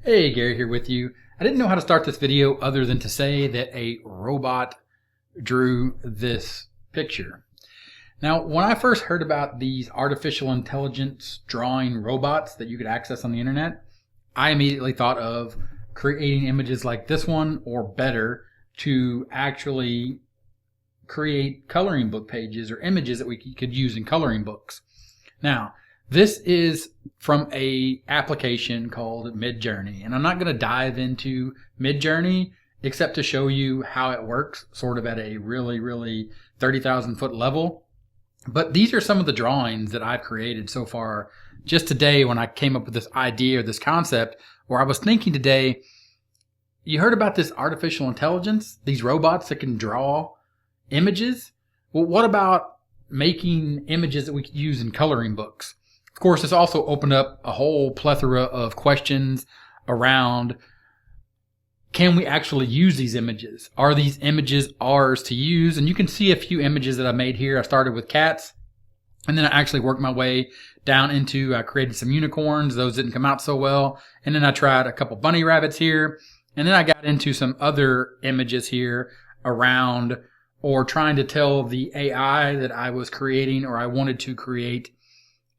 Hey, Gary here with you. I didn't know how to start this video other than to say that a robot drew this picture. Now, when I first heard about these artificial intelligence drawing robots that you could access on the internet, I immediately thought of creating images like this one or better to actually create coloring book pages or images that we could use in coloring books. Now, this is from a application called Midjourney, and I'm not going to dive into Midjourney except to show you how it works sort of at a really 30,000 foot level. But these are some of the drawings that I've created so far just today when I came up with this idea or this concept where I was thinking today, you heard about this artificial intelligence, these robots that can draw images? Well, what about making images that we could use in coloring books? Of course, this also opened up a whole plethora of questions around, can we actually use these images? Are these images ours to use? And you can see a few images that I made here. I started with cats, and then I actually worked my way down into, I created some unicorns. Those didn't come out so well. And then I tried a couple bunny rabbits here. And then I got into some other images here around, or trying to tell the AI that I was creating, or I wanted to create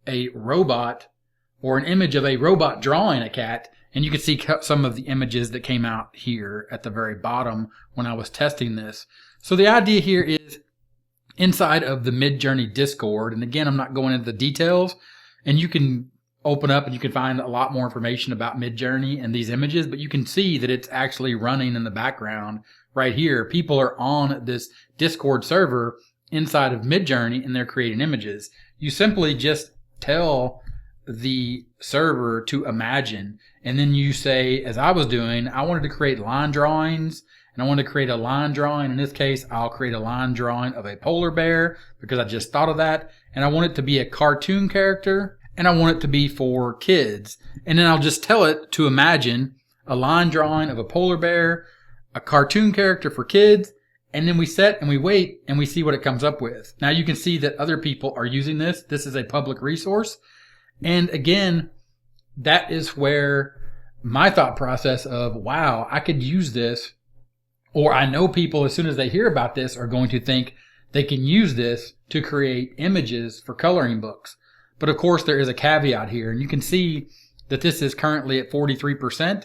a robot or an image of a robot drawing a cat. And you can see some of the images that came out here at the very bottom when I was testing this. So the idea here is inside of the Midjourney Discord. And again, I'm not going into the details, and you can open up and you can find a lot more information about Midjourney and these images, but you can see that it's actually running in the background right here. People are on this Discord server inside of Midjourney and they're creating images. You simply just tell the server to imagine, and then you say, as I was doing, I wanted to create line drawings, and I wanted to create a line drawing. In this case, I'll create a line drawing of a polar bear because I just thought of that, and I want it to be a cartoon character, and I want it to be for kids. And then I'll just tell it to imagine a line drawing of a polar bear, a cartoon character for kids, and then we set and we wait and we see what it comes up with. Now you can see that other people are using this. This is a public resource. And again, that is where my thought process of, wow, I could use this, or I know people as soon as they hear about this are going to think they can use this to create images for coloring books. But of course there is a caveat here, and you can see that this is currently at 43%.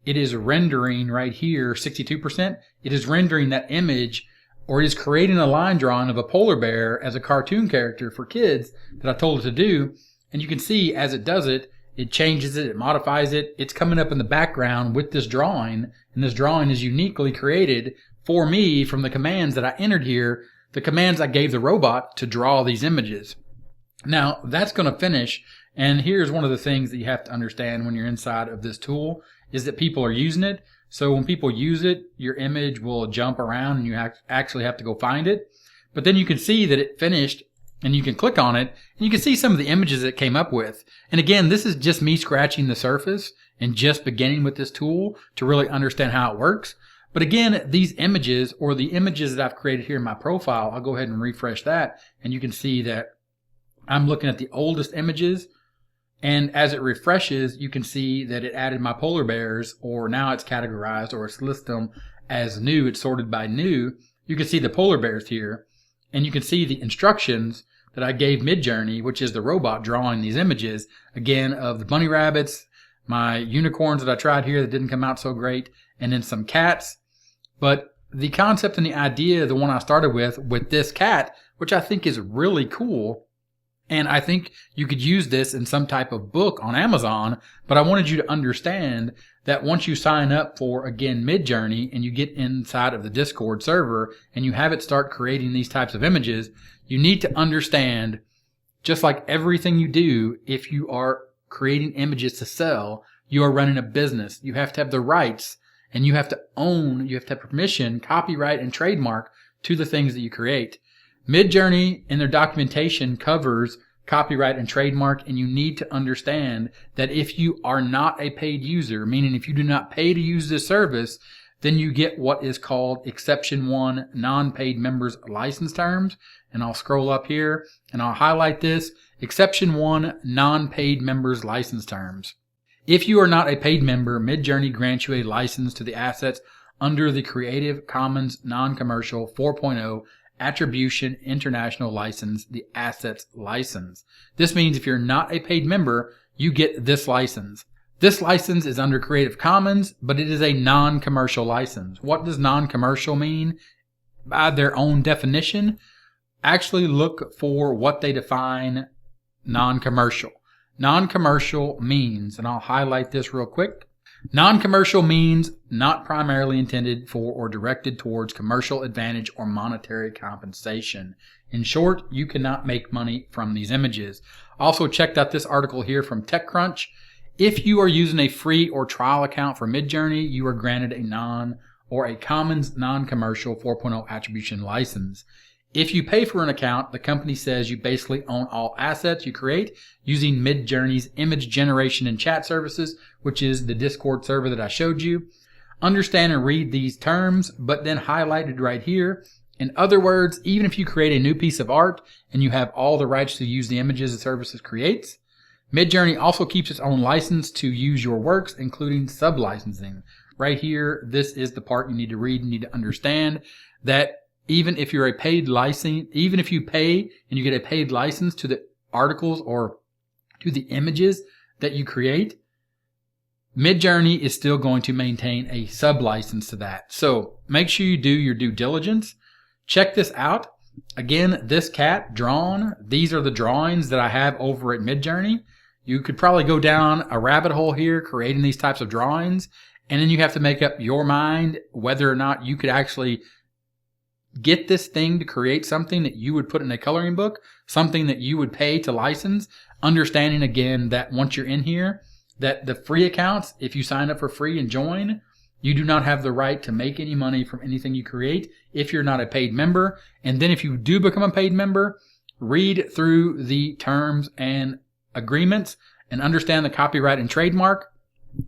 It is rendering right here 62%. It is rendering that image, or it is creating a line drawing of a polar bear as a cartoon character for kids that I told it to do. And you can see as it does it, it changes it, it modifies it. It's coming up in the background with this drawing, and this drawing is uniquely created for me from the commands that I entered here, the commands I gave the robot to draw these images. Now that's going to finish, and here's one of the things that you have to understand when you're inside of this tool is that people are using it. So when people use it, your image will jump around and you actually have to go find it. But then you can see that it finished, and you can click on it and you can see some of the images it came up with. And again, this is just me scratching the surface and just beginning with this tool to really understand how it works. But again, these images, or the images that I've created here in my profile, I'll go ahead and refresh that, and you can see that I'm looking at the oldest images. And as it refreshes, you can see that it added my polar bears, or now it's categorized, or it's listed them as new. It's sorted by new. You can see the polar bears here, and you can see the instructions that I gave Midjourney, which is the robot drawing these images, again, of the bunny rabbits, my unicorns that I tried here that didn't come out so great, and then some cats. But the concept and the idea, the one I started with this cat, which I think is really cool, and I think you could use this in some type of book on Amazon, but I wanted you to understand that once you sign up for, again, Midjourney, and you get inside of the Discord server and you have it start creating these types of images, you need to understand, just like everything you do, if you are creating images to sell, you are running a business. You have to have the rights, and you have to own, you have to have permission, copyright, and trademark to the things that you create. Midjourney in their documentation covers copyright and trademark, and you need to understand that if you are not a paid user, meaning if you do not pay to use this service, then you get what is called Exception 1 non-paid members license terms. And I'll scroll up here and I'll highlight this, Exception 1 non-paid members license terms. If you are not a paid member, Midjourney grants you a license to the assets under the Creative Commons Non-Commercial 4.0 Attribution International License, the Assets License. This means if you're not a paid member, you get this license. This license is under Creative Commons, but it is a non-commercial license. What does non-commercial mean? By their own definition, actually look for what they define non-commercial. Non-commercial means, and I'll highlight this real quick, non-commercial means not primarily intended for or directed towards commercial advantage or monetary compensation. In short, you cannot make money from these images. Also checked out this article here from TechCrunch. If you are using a free or trial account for Midjourney, you are granted a Commons non-commercial 4.0 attribution license. If you pay for an account, the company says you basically own all assets you create using Midjourney's image generation and chat services, which is the Discord server that I showed you. Understand and read these terms, but then highlighted right here. In other words, even if you create a new piece of art and you have all the rights to use the images the services creates, Midjourney also keeps its own license to use your works, including sub-licensing. Right here, this is the part you need to read and need to understand that even if you're a paid license, even if you pay and you get a paid license to the articles or to the images that you create, Midjourney is still going to maintain a sub-license to that. So make sure you do your due diligence. Check this out. Again, this cat drawn, these are the drawings that I have over at Midjourney. You could probably go down a rabbit hole here creating these types of drawings, and then you have to make up your mind whether or not you could actually get this thing to create something that you would put in a coloring book, something that you would pay to license, understanding again that once you're in here, that the free accounts, if you sign up for free and join, you do not have the right to make any money from anything you create if you're not a paid member. And then if you do become a paid member, read through the terms and agreements and understand the copyright and trademark.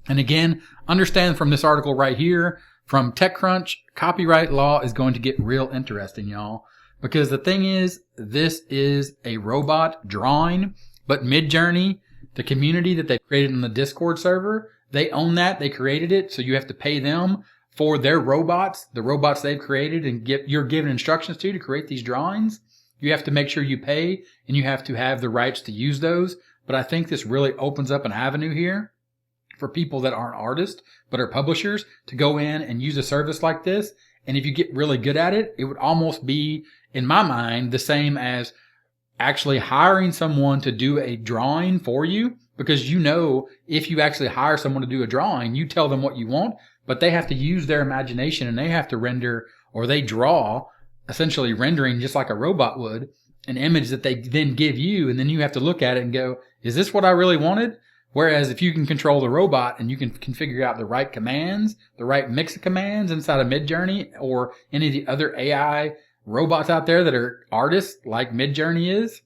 And again, understand from this article right here, from TechCrunch, copyright law is going to get real interesting, y'all. Because the thing is, this is a robot drawing, but Midjourney, the community that they created in the Discord server, they own that, they created it, so you have to pay them for their robots, the robots they've created and you're given instructions to create these drawings. You have to make sure you pay, and you have to have the rights to use those. But I think this really opens up an avenue here for people that aren't artists, but are publishers, to go in and use a service like this. And if you get really good at it, it would almost be, in my mind, the same as actually hiring someone to do a drawing for you. Because you know, if you actually hire someone to do a drawing, you tell them what you want, but they have to use their imagination and they have to render, or they draw, essentially rendering just like a robot would, an image that they then give you, and then you have to look at it and go, is this what I really wanted? Whereas if you can control the robot and you can configure out the right commands, the right mix of commands inside of Midjourney or any of the other AI robots out there that are artists like Midjourney is,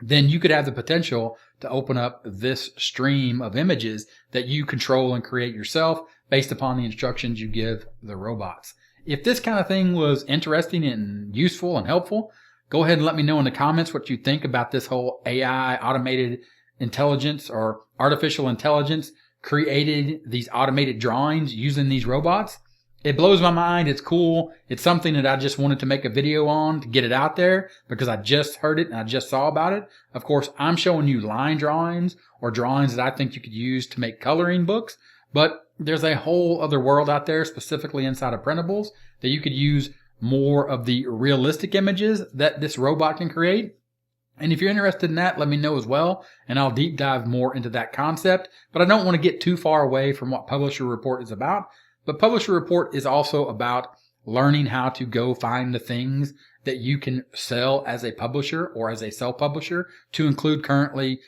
then you could have the potential to open up this stream of images that you control and create yourself based upon the instructions you give the robots. If this kind of thing was interesting and useful and helpful, go ahead and let me know in the comments what you think about this whole AI, automated intelligence or artificial intelligence created these automated drawings using these robots. It blows my mind. It's cool. It's something that I just wanted to make a video on to get it out there because I just heard it and I just saw about it. Of course, I'm showing you line drawings or drawings that I think you could use to make coloring books, but there's a whole other world out there, specifically inside of printables, that you could use more of the realistic images that this robot can create. And if you're interested in that, let me know as well, and I'll deep dive more into that concept. But I don't want to get too far away from what Publisher Report is about. But Publisher Report is also about learning how to go find the things that you can sell as a publisher or as a self-publisher, to include currently,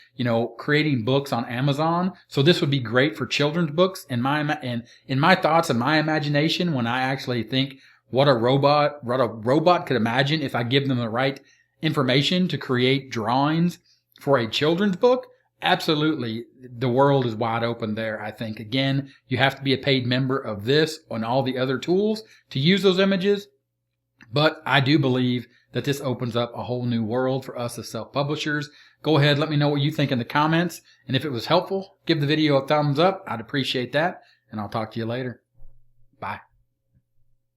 creating books on Amazon. So this would be great for children's books. In my thoughts and my imagination, when I actually think what a robot could imagine if I give them the right information to create drawings for a children's book, absolutely, the world is wide open there. I think, again, you have to be a paid member of this and all the other tools to use those images. But I do believe that this opens up a whole new world for us as self-publishers Go ahead, let me know what you think in the comments. And if it was helpful, give the video a thumbs up. I'd appreciate that. And I'll talk to you later. Bye.